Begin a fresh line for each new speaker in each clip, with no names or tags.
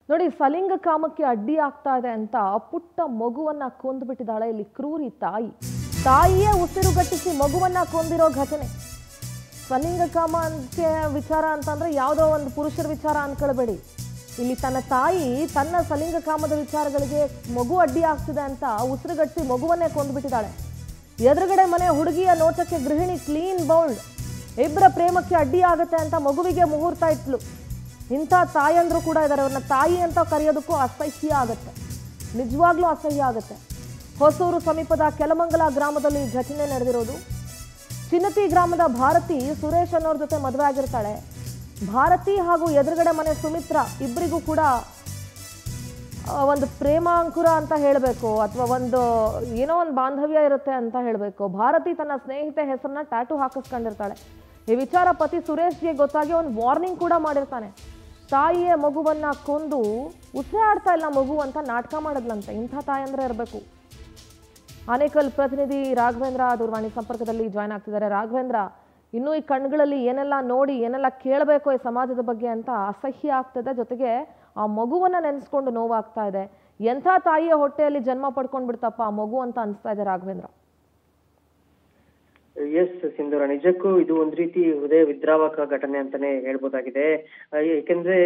ನೋಡಿ, ಸಲಿಂಗ ಕಾಮಕ್ಕೆ ಅಡ್ಡಿ ಆಗ್ತಾ ಇದೆ ಅಂತ ಪುಟ್ಟ ಮಗುವನ್ನ ಕೊಂದುಬಿಟ್ಟಿದ್ದಾಳೆ ಇಲ್ಲಿ ಕ್ರೂರಿ ತಾಯಿಯೇ ಉಸಿರುಗಟ್ಟಿಸಿ ಮಗುವನ್ನ ಕೊಂದಿರೋ ಘಟನೆ. ಸಲಿಂಗ ಕಾಮಕ್ಕೆ ವಿಚಾರ ಅಂತಂದ್ರೆ ಯಾವುದೋ ಒಂದು ಪುರುಷರ ವಿಚಾರ ಅನ್ಕೊಳ್ಬೇಡಿ. ಇಲ್ಲಿ ತನ್ನ ತಾಯಿ ತನ್ನ ಸಲಿಂಗ ಕಾಮದ ವಿಚಾರಗಳಿಗೆ ಮಗು ಅಡ್ಡಿ ಆಗ್ತಿದೆ ಅಂತ ಉಸಿರುಗಟ್ಟಿಸಿ ಮಗುವನ್ನೇ ಕೊಂದುಬಿಟ್ಟಿದ್ದಾಳೆ. ಎದುರುಗಡೆ ಮನೆ ಹುಡುಗಿಯ ನೋಟಕ್ಕೆ ಗೃಹಿಣಿ ಕ್ಲೀನ್ ಬೌಲ್ಡ್, ಇಬ್ಬರ ಪ್ರೇಮಕ್ಕೆ ಅಡ್ಡಿ ಆಗುತ್ತೆ ಅಂತ ಮಗುವಿಗೆ ಮುಹೂರ್ತ ಇಟ್ಲು. ಇಂಥ ತಾಯಂದ್ರು ಕೂಡ ಇದ್ದಾರೆ. ಅವ್ರನ್ನ ತಾಯಿ ಅಂತ ಕರೆಯೋದಕ್ಕೂ ಅಸಹ್ಯ ಆಗುತ್ತೆ, ನಿಜವಾಗ್ಲೂ ಅಸಹ್ಯ ಆಗುತ್ತೆ. ಹೊಸೂರು ಸಮೀಪದ ಕೆಲಮಂಗಲ ಗ್ರಾಮದಲ್ಲಿ ಘಟನೆ ನಡೆದಿರೋದು. ಚಿನ್ನತಿ ಗ್ರಾಮದ ಭಾರತಿ ಸುರೇಶ್ ಅನ್ನೋರ ಜೊತೆ ಮದುವೆ ಆಗಿರ್ತಾಳೆ. ಭಾರತಿ ಹಾಗೂ ಎದುರುಗಡೆ ಮನೆ ಸುಮಿತ್ರಾ ಇಬ್ಬರಿಗೂ ಕೂಡ ಒಂದು ಪ್ರೇಮಾಂಕುರ ಅಂತ ಹೇಳಬೇಕು, ಅಥವಾ ಏನೋ ಒಂದು ಬಾಂಧವ್ಯ ಇರುತ್ತೆ ಅಂತ ಹೇಳಬೇಕು. ಭಾರತಿ ತನ್ನ ಸ್ನೇಹಿತೆ ಹೆಸರನ್ನ ಟ್ಯಾಟೂ ಹಾಕಿಸ್ಕೊಂಡಿರ್ತಾಳೆ. ಈ ವಿಚಾರ ಪತಿ ಸುರೇಶ್ಗೆ ಗೊತ್ತಾಗಿ ಒಂದು ವಾರ್ನಿಂಗ್ ಕೂಡ ಮಾಡಿರ್ತಾನೆ. ತಾಯಿಯ ಮಗುವನ್ನ ಕೊಂದು ಉಸಿರಾಡ್ತಾ ಇಲ್ಲ ಮಗು ಅಂತ ನಾಟಕ ಮಾಡಿದ್ಲಂತೆ. ಇಂಥ ತಾಯಂದ್ರೆ ಇರಬೇಕು. ಆನೇಕಲ್ ಪ್ರತಿನಿಧಿ ರಾಘವೇಂದ್ರ ದೂರವಾಣಿ ಸಂಪರ್ಕದಲ್ಲಿ ಜಾಯ್ನ್ ಆಗ್ತಿದ್ದಾರೆ. ರಾಘವೇಂದ್ರ, ಇನ್ನೂ ಈ ಕಣ್ಗಳಲ್ಲಿ ಏನೆಲ್ಲ ನೋಡಿ ಏನೆಲ್ಲ ಕೇಳಬೇಕು ಈ ಸಮಾಜದ ಬಗ್ಗೆ ಅಂತ ಅಸಹ್ಯ ಆಗ್ತದೆ, ಜೊತೆಗೆ ಆ ಮಗುವನ್ನ ನೆನೆಸ್ಕೊಂಡು ನೋವಾಗ್ತಾ ಇದೆ. ಎಂಥ ತಾಯಿಯ ಹೊಟ್ಟೆಯಲ್ಲಿ ಜನ್ಮ ಪಡ್ಕೊಂಡು ಬಿಡ್ತಪ್ಪ ಆ ಮಗು ಅಂತ ಅನಿಸ್ತಾ ಇದೆ ರಾಘವೇಂದ್ರ.
ಎಸ್ ಸಿಂಧೂರ, ನಿಜಕ್ಕೂ ಇದು ಒಂದ್ ರೀತಿ ಹೃದಯ ವಿದ್ರಾವಕ ಘಟನೆ ಅಂತಾನೆ ಹೇಳ್ಬೋದಾಗಿದೆ. ಯಾಕೆಂದ್ರೆ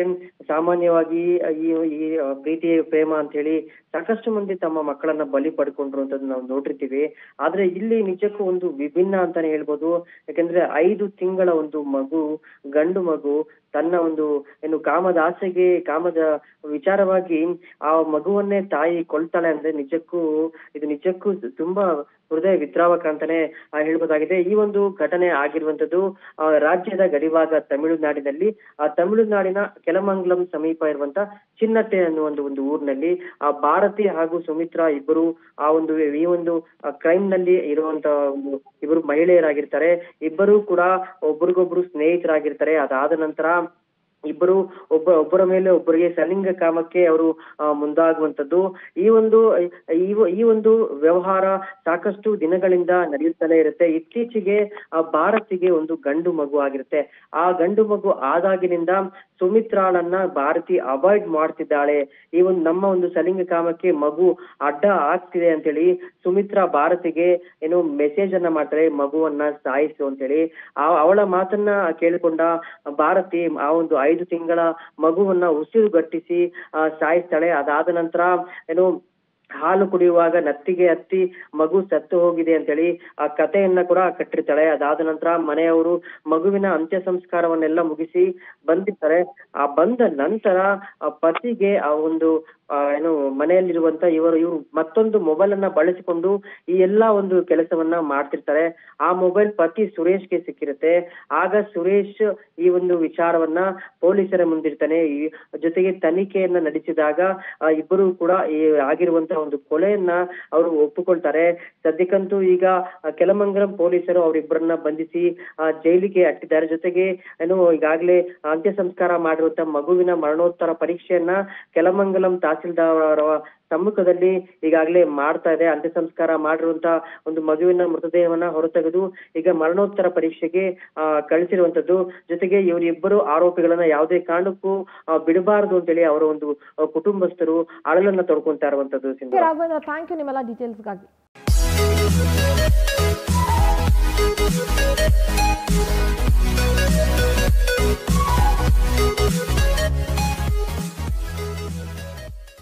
ಸಾಮಾನ್ಯವಾಗಿ ಈ ಪ್ರೀತಿ ಪ್ರೇಮ ಅಂತ ಹೇಳಿ ಸಾಕಷ್ಟು ಮಂದಿ ತಮ್ಮ ಮಕ್ಕಳನ್ನ ಬಲಿ ಪಡ್ಕೊಂಡಿರುವಂತದ್ದು ನಾವು ನೋಡಿರ್ತೀವಿ. ಆದ್ರೆ ಇಲ್ಲಿ ನಿಜಕ್ಕೂ ಒಂದು ವಿಭಿನ್ನ ಅಂತಾನೆ ಹೇಳ್ಬೋದು. ಯಾಕಂದ್ರೆ 5 ತಿಂಗಳ ಒಂದು ಮಗು, ಗಂಡು ಮಗು ತನ್ನ ಕಾಮದ ಆಸೆಗೆ, ಕಾಮದ ವಿಚಾರವಾಗಿ ಆ ಮಗುವನ್ನೇ ತಾಯಿ ಕೊಳ್ತಾಳೆ ಅಂದ್ರೆ ಇದು ನಿಜಕ್ಕೂ ತುಂಬಾ ಹೃದಯ ವಿದ್ರಾವಕ ಅಂತಾನೆ ಹೇಳ್ಬೋದಾಗಿದೆ. ಈ ಒಂದು ಘಟನೆ ಆಗಿರುವಂತದ್ದು ರಾಜ್ಯದ ಗಡಿಭಾಗ ತಮಿಳುನಾಡಿನಲ್ಲಿ. ಆ ತಮಿಳುನಾಡಿನ ಕೆಲಮಂಗಲಂ ಸಮೀಪ ಇರುವಂತ ಚಿನ್ನಟ್ಟೆ ಅನ್ನುವ ಒಂದು ಊರಿನಲ್ಲಿ ಆ ಭಾರತಿ ಹಾಗೂ ಸುಮಿತ್ರಾ ಇಬ್ಬರು ಈ ಒಂದು ಕ್ರೈಮ್ ನಲ್ಲಿ ಇರುವಂತ ಇಬ್ಬರು ಮಹಿಳೆಯರಾಗಿರ್ತಾರೆ. ಇಬ್ಬರು ಕೂಡ ಒಬ್ರಿಗೊಬ್ರು ಸ್ನೇಹಿತರಾಗಿರ್ತಾರೆ. ಅದಾದ ನಂತರ ಇಬ್ಬರು ಒಬ್ಬರ ಮೇಲೆ ಒಬ್ಬರಿಗೆ ಸಲಿಂಗ ಕಾಮಕ್ಕೆ ಅವರು ಮುಂದಾಗುವಂತದ್ದು. ಈ ಒಂದು ವ್ಯವಹಾರ ಸಾಕಷ್ಟು ದಿನಗಳಿಂದ ನಡೆಯುತ್ತಲೇ ಇರುತ್ತೆ. ಇತ್ತೀಚೆಗೆ ಆ ಭಾರತಿಗೆ ಒಂದು ಗಂಡು ಮಗು ಆಗಿರುತ್ತೆ. ಆ ಗಂಡು ಮಗು ಆದಾಗಿನಿಂದ ಸುಮಿತ್ರಾಳನ್ನ ಭಾರತಿ ಅವಾಯ್ಡ್ ಮಾಡ್ತಿದ್ದಾಳೆ. ನಮ್ಮ ಸಲಿಂಗ ಕಾಮಕ್ಕೆ ಮಗು ಅಡ್ಡ ಆಗ್ತಿದೆ ಅಂತೇಳಿ ಸುಮಿತ್ರಾ ಭಾರತಿಗೆ ಮೆಸೇಜ್ ಅನ್ನ ಮಾಡ್ತಾರೆ, ಮಗುವನ್ನ ಸಾಯಿಸು ಅಂತೇಳಿ. ಅವಳ ಮಾತನ್ನ ಕೇಳಿಕೊಂಡ ಭಾರತಿ ಆ 5 ತಿಂಗಳ ಮಗುವನ್ನ ಉಸಿರುಗಟ್ಟಿಸಿ ಸಾಯಿಸ್ತಾಳೆ. ಅದಾದ ನಂತರ ಹಾಲು ಕುಡಿಯುವಾಗ ನತ್ತಿಗೆ ಹತ್ತಿ ಮಗು ಸತ್ತು ಹೋಗಿದೆ ಅಂತೇಳಿ ಆ ಕಥೆಯನ್ನ ಕೂಡ ಕಟ್ಟಿರ್ತಾಳೆ. ಅದಾದ ನಂತರ ಮನೆಯವರು ಮಗುವಿನ ಅಂತ್ಯ ಸಂಸ್ಕಾರವನ್ನೆಲ್ಲ ಮುಗಿಸಿ ಬಂದಿರ್ತಾರೆ. ಆ ಬಂದ ನಂತರ ಪತಿಗೆ ಮನೆಯಲ್ಲಿರುವಂತ ಇವರು ಮತ್ತೊಂದು ಮೊಬೈಲ್ ಅನ್ನ ಬಳಸಿಕೊಂಡು ಈ ಎಲ್ಲಾ ಕೆಲಸವನ್ನ ಮಾಡ್ತಿರ್ತಾರೆ. ಆ ಮೊಬೈಲ್ ಪತಿ ಸುರೇಶ್ಗೆ ಸಿಕ್ಕಿರುತ್ತೆ. ಆಗ ಸುರೇಶ್ ಈ ವಿಚಾರವನ್ನ ಪೊಲೀಸರ ಮುಂದಿರ್ತಾನೆ. ಜೊತೆಗೆ ತನಿಖೆಯನ್ನ ನಡೆಸಿದಾಗ ಇಬ್ಬರು ಕೂಡ ಈ ಆಗಿರುವಂತ ಕೊಲೆಯನ್ನ ಅವರು ಒಪ್ಪಿಕೊಳ್ತಾರೆ. ಸದ್ಯಕ್ಕಂತೂ ಈಗ ಕೆಲಮಂಗಲಂ ಪೊಲೀಸರು ಅವರಿಬ್ಬರನ್ನ ಬಂಧಿಸಿ ಜೈಲಿಗೆ ಅಟ್ಟಿದ್ದಾರೆ. ಜೊತೆಗೆ ಈಗಾಗಲೇ ಅಂತ್ಯ ಸಂಸ್ಕಾರ ಮಾಡಿರುವಂತ ಮಗುವಿನ ಮರಣೋತ್ತರ ಪರೀಕ್ಷೆಯನ್ನ ಕೆಲಮಂಗಲಂ ತಹಸೀಲ್ದಾರ್ ಸಮ್ಮುಖದಲ್ಲಿ ಈಗಾಗಲೇ ಮಾಡ್ತಾ ಇದೆ. ಅಂತ್ಯ ಸಂಸ್ಕಾರ ಮಾಡಿರುವಂತ ಮಗುವಿನ ಮೃತದೇಹವನ್ನ ಹೊರತೆಗೆದು ಈಗ ಮರಣೋತ್ತರ ಪರೀಕ್ಷೆಗೆ ಕಳಿಸಿರುವಂತದ್ದು. ಜೊತೆಗೆ ಇವರಿಬ್ಬರು ಆರೋಪಿಗಳನ್ನ ಯಾವುದೇ ಕಾರಣಕ್ಕೂ ಬಿಡಬಾರದು ಅಂತೇಳಿ ಅವರ ಕುಟುಂಬಸ್ಥರು ಅಳಲನ್ನ ತೊಡ್ಕೊಂತಾ ಇರುವಂತದ್ದು.
ರಾಘವೇಂದ್ರ, ಥ್ಯಾಂಕ್ ಯು ನಿಮ್ಮೆಲ್ಲ ಡೀಟೇಲ್ಸ್ಗಾಗಿ.